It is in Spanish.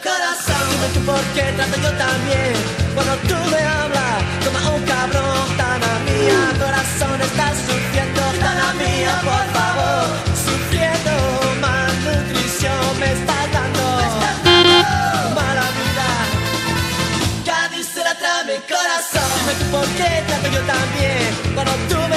corazón. Dime tú por qué trato yo también. Cuando tú me hablas como un cabrón. Tana mía, corazón, estás sufriendo. Tana mía, por favor, sufriendo. Malnutrición me estás dando. Mala vida, Cádiz se la trae mi corazón. Dime tú por qué trato yo también. Cuando tú